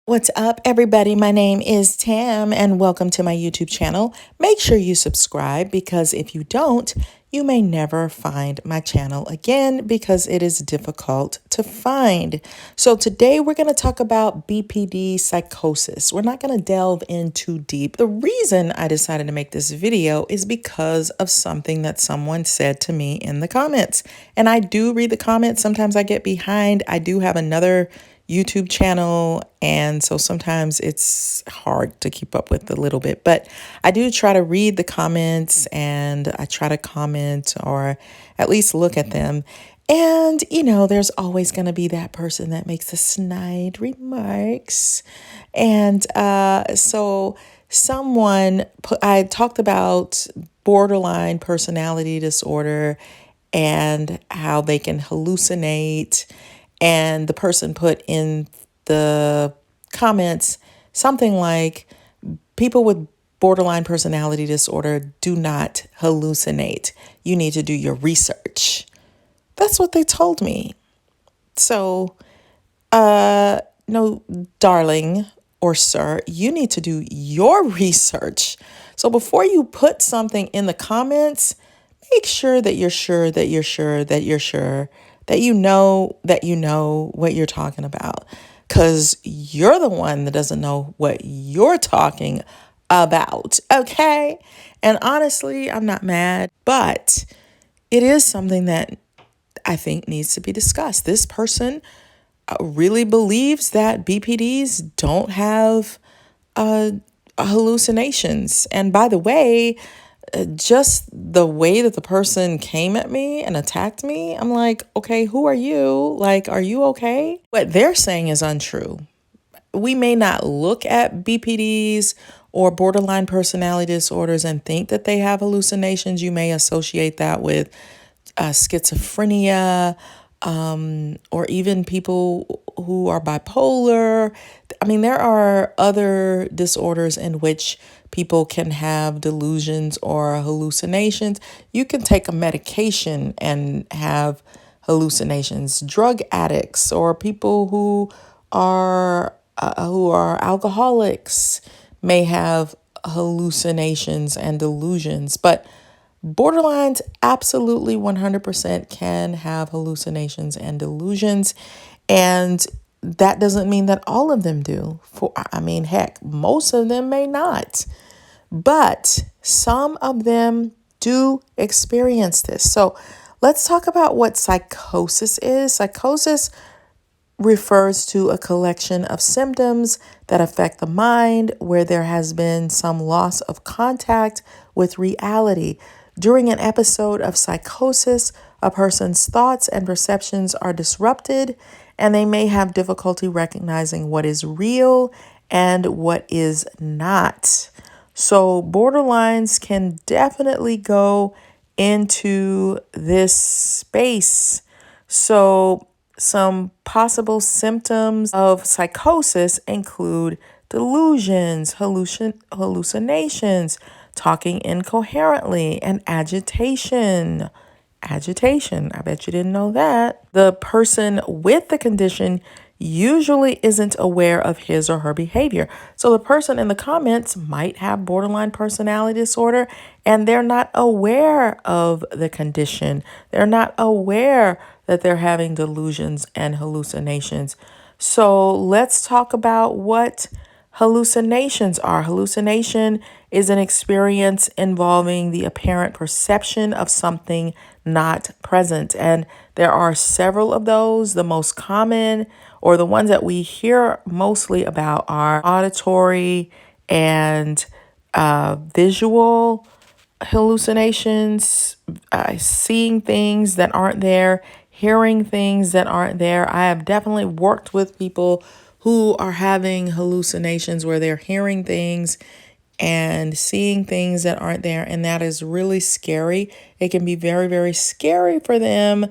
What's up, everybody? My name is Tam, and welcome to my YouTube channel. Make sure you subscribe because if you don't, you may never find my channel again because it is difficult to find. So today we're going to talk about BPD psychosis. We're not going to delve in too deep. The reason I decided to make this video is because of something that someone said to me in the comments. And I do read the comments. Sometimes I get behind. I do have another YouTube channel, and so sometimes it's hard to keep up with a little bit, but I do try to read the comments and I try to comment or at least look at them. And there's always going to be that person that makes the snide remarks. And so I talked about borderline personality disorder and how they can hallucinate. And the person put in the comments something like, people with borderline personality disorder do not hallucinate. You need to do your research. That's what they told me. So, no, darling or sir, you need to do your research. So before you put something in the comments, make sure that you're sure that you're sure that you're sure that you know what you're talking about, because you're the one that doesn't know what you're talking about. Okay. And honestly, I'm not mad, but it is something that I think needs to be discussed. This person really believes that BPDs don't have hallucinations. And by the way, just the way that the person came at me and attacked me, I'm like, okay, who are you? Like, are you okay? What they're saying is untrue. We may not look at BPDs or borderline personality disorders and think that they have hallucinations. You may associate that with schizophrenia, or even people who are bipolar. I mean, there are other disorders in which people can have delusions or hallucinations. You can take a medication and have hallucinations. Drug addicts or people who are alcoholics may have hallucinations and delusions, but borderlines absolutely 100% can have hallucinations and delusions. And that doesn't mean that all of them do. Heck, most of them may not. But some of them do experience this. So let's talk about what psychosis is. Psychosis refers to a collection of symptoms that affect the mind where there has been some loss of contact with reality. During an episode of psychosis, a person's thoughts and perceptions are disrupted, and they may have difficulty recognizing what is real and what is not. So borderlines can definitely go into this space. So some possible symptoms of psychosis include delusions, hallucinations, talking incoherently, and agitation. Agitation, I bet you didn't know that. The person with the condition usually isn't aware of his or her behavior. So the person in the comments might have borderline personality disorder and they're not aware of the condition. They're not aware that they're having delusions and hallucinations. So let's talk about what hallucinations are. Hallucination is an experience involving the apparent perception of something not present. And there are several of those. The most common, or the ones that we hear mostly about, are auditory and visual hallucinations, seeing things that aren't there, hearing things that aren't there. I have definitely worked with people who are having hallucinations where they're hearing things and seeing things that aren't there. And that is really scary. It can be very, very scary for them.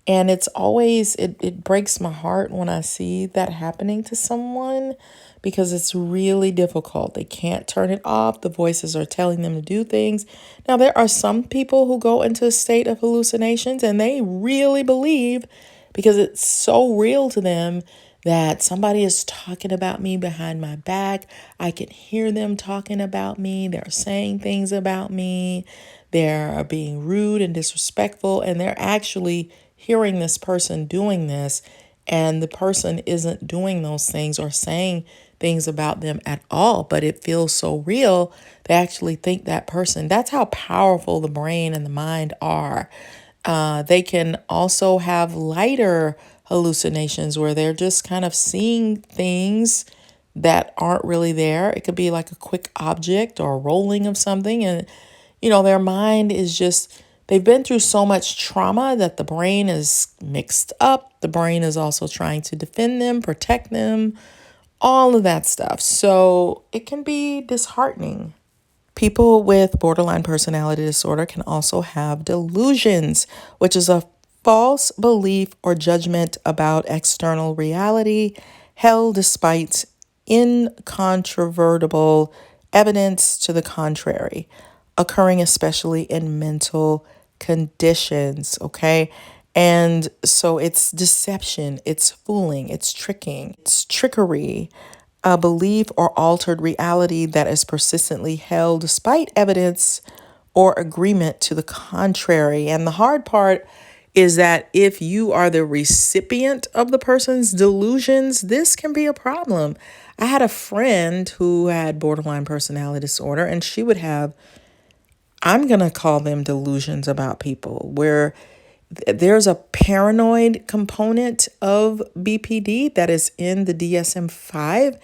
And it's always, it breaks my heart when I see that happening to someone because it's really difficult. They can't turn it off. The voices are telling them to do things. Now, there are some people who go into a state of hallucinations and they really believe, because it's so real to them, that somebody is talking about me behind my back. I can hear them talking about me. They're saying things about me. They're being rude and disrespectful, and they're actually hearing this person doing this, and the person isn't doing those things or saying things about them at all, but it feels so real. They actually think that person. That's how powerful the brain and the mind are. They can also have lighter hallucinations where they're just kind of seeing things that aren't really there. It could be like a quick object or a rolling of something. And, their mind is just, they've been through so much trauma that the brain is mixed up. The brain is also trying to defend them, protect them, all of that stuff. So it can be disheartening. People with borderline personality disorder can also have delusions, which is a false belief or judgment about external reality held despite incontrovertible evidence to the contrary, occurring especially in mental conditions, okay? And so it's deception, it's fooling, it's tricking, it's trickery, a belief or altered reality that is persistently held despite evidence or agreement to the contrary. And the hard part is that if you are the recipient of the person's delusions, this can be a problem. I had a friend who had borderline personality disorder, and she would have, I'm going to call them delusions about people, where there's a paranoid component of BPD that is in the DSM-5.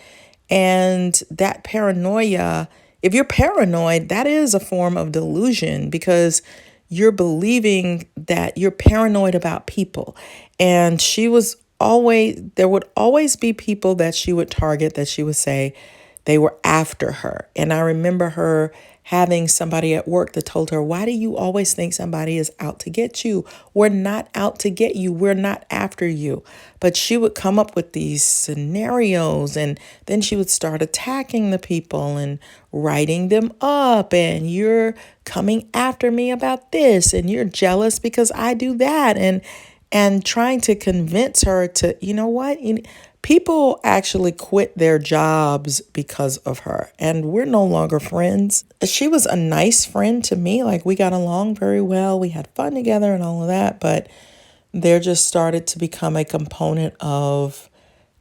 And that paranoia, if you're paranoid, that is a form of delusion because you're believing that you're paranoid about people. And there would always be people that she would target that she would say they were after her. And I remember her having somebody at work that told her, "Why do you always think somebody is out to get you? We're not out to get you. We're not after you." But she would come up with these scenarios, and then she would start attacking the people and writing them up. And you're coming after me about this, and you're jealous because I do that. And trying to convince her to, you know what? People actually quit their jobs because of her, and we're no longer friends. She was a nice friend to me. Like, we got along very well. We had fun together and all of that, but there just started to become a component of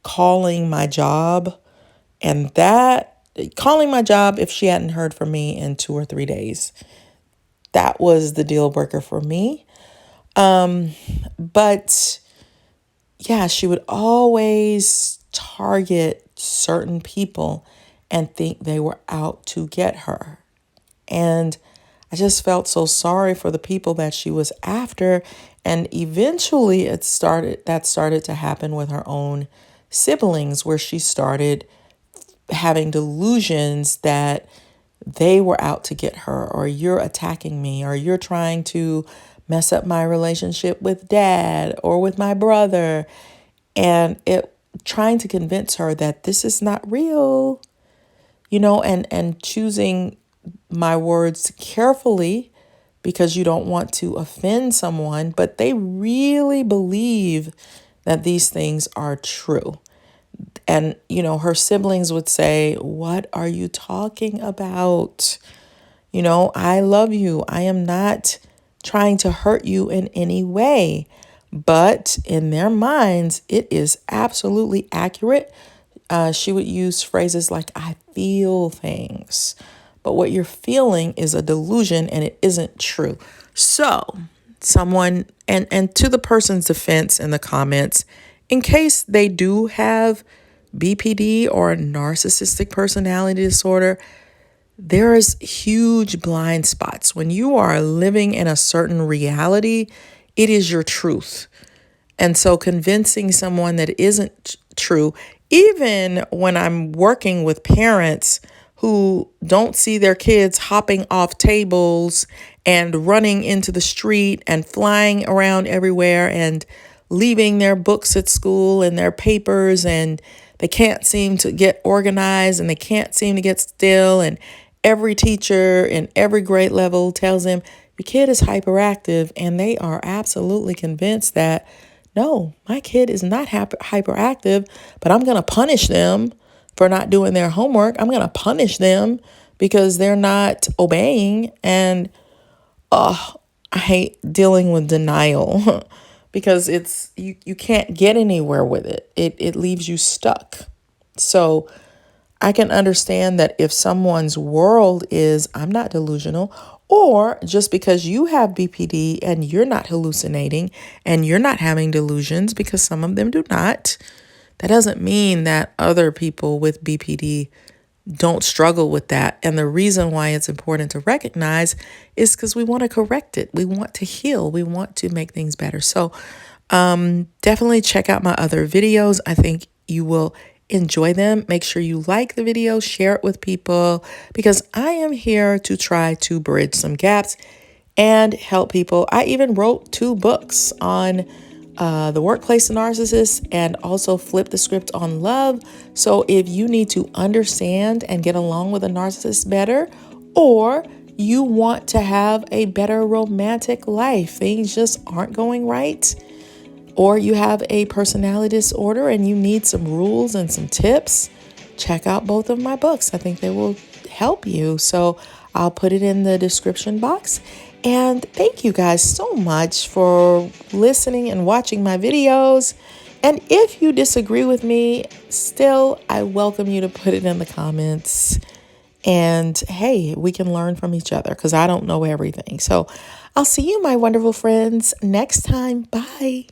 calling my job, and that calling my job if she hadn't heard from me in 2 or 3 days. That was the deal breaker for me. But yeah, she would always target certain people and think they were out to get her. And I just felt so sorry for the people that she was after. And eventually that started to happen with her own siblings, where she started having delusions that they were out to get her, or you're attacking me, or you're trying to mess up my relationship with dad or with my brother. And it trying to convince her that this is not real, and choosing my words carefully because you don't want to offend someone, but they really believe that these things are true. And, her siblings would say, "What are you talking about? I love you. I am not trying to hurt you in any way." But in their minds, it is absolutely accurate. She would use phrases like, "I feel things." But what you're feeling is a delusion and it isn't true. So someone, and to the person's defense in the comments, in case they do have BPD or a narcissistic personality disorder, there is huge blind spots. When you are living in a certain reality, it is your truth. And so convincing someone that isn't true, even when I'm working with parents who don't see their kids hopping off tables and running into the street and flying around everywhere and leaving their books at school and their papers, and they can't seem to get organized and they can't seem to get still. And every teacher in every grade level tells them your kid is hyperactive, and they are absolutely convinced that No, my kid is not hyperactive, but I'm going to punish them for not doing their homework. I'm going to punish them because they're not obeying. And I hate dealing with denial because it's you can't get anywhere with it. It leaves you stuck. So I can understand that if someone's world is, I'm not delusional, or just because you have BPD and you're not hallucinating and you're not having delusions, because some of them do not, that doesn't mean that other people with BPD don't struggle with that. And the reason why it's important to recognize is because we want to correct it. We want to heal. We want to make things better. So definitely check out my other videos. I think you will enjoy them. Make sure you like the video, share it with people, because I am here to try to bridge some gaps and help people. I even wrote 2 books on the workplace narcissist and also flip the script on love. So if you need to understand and get along with a narcissist better, or you want to have a better romantic life, things just aren't going right, or you have a personality disorder and you need some rules and some tips, check out both of my books. I think they will help you. So I'll put it in the description box. And thank you guys so much for listening and watching my videos. And if you disagree with me, still, I welcome you to put it in the comments. And hey, we can learn from each other because I don't know everything. So I'll see you, my wonderful friends, next time. Bye.